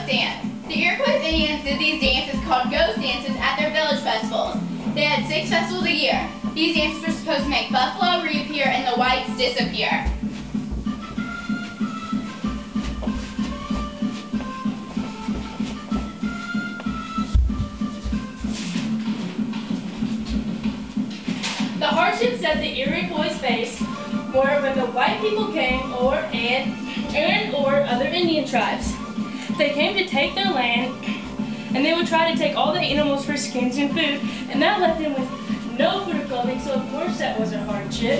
ghost dance. The Iroquois Indians did these dances called ghost dances at their village festivals. They had 6 festivals a year. These dances were supposed to make buffalo reappear and the whites disappear. The hardships that the Iroquois faced were when the white people came or other Indian tribes. They came to take their land, and they would try to take all the animals for skins and food, and that left them with no food or clothing, so of course that was a hardship.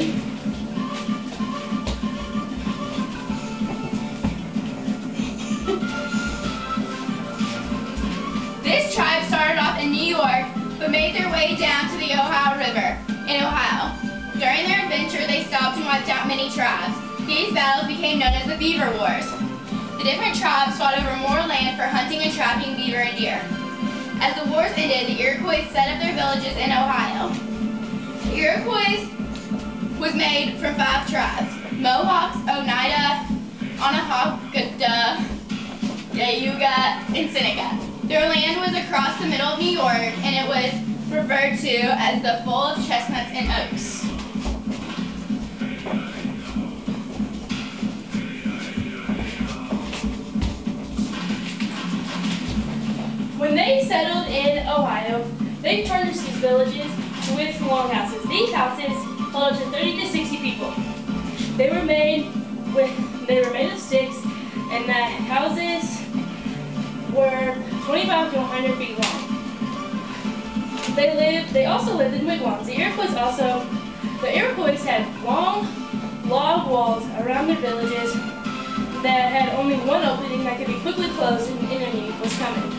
This tribe started off in New York, but made their way down to the Ohio River in Ohio. During their adventure, they stopped and wiped out many tribes. These battles became known as the Beaver Wars. The different tribes fought over more land for hunting and trapping beaver and deer. As the wars ended, the Iroquois set up their villages in Ohio. The Iroquois was made from 5 tribes: Mohawks, Oneida, Onondaga, Cayuga, and Seneca. Their land was across the middle of New York, and it was referred to as the Full of Chestnuts and Oaks. When they settled in Ohio, they furnished these villages with longhouses. These houses held up to 30 to 60 people. They were made of sticks, and the houses were 25 to 100 feet long. They also lived in wigwams. The Iroquois had long log walls around their villages that had only one opening that could be quickly closed if an enemy was coming.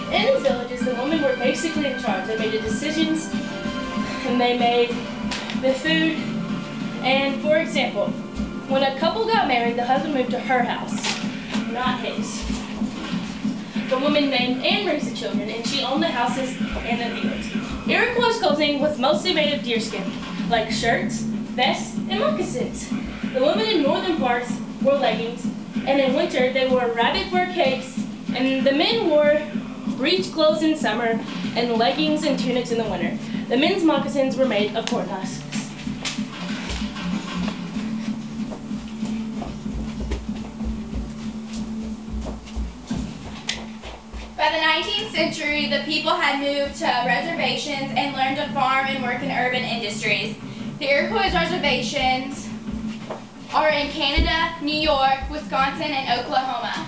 In these villages, the women were basically in charge. They made the decisions, and they made the food. And for example, when a couple got married, the husband moved to her house, not his. The woman named and raised the children, and she owned the houses and the fields. Iroquois clothing was mostly made of deerskin, like shirts, vests, and moccasins. The women in northern parts wore leggings, and in winter they wore rabbit fur capes, and the men wore breech clothes in summer and leggings and tunics in the winter. The men's moccasins were made of corn husks. By the 19th century, the people had moved to reservations and learned to farm and work in urban industries. The Iroquois reservations are in Canada, New York, Wisconsin, and Oklahoma.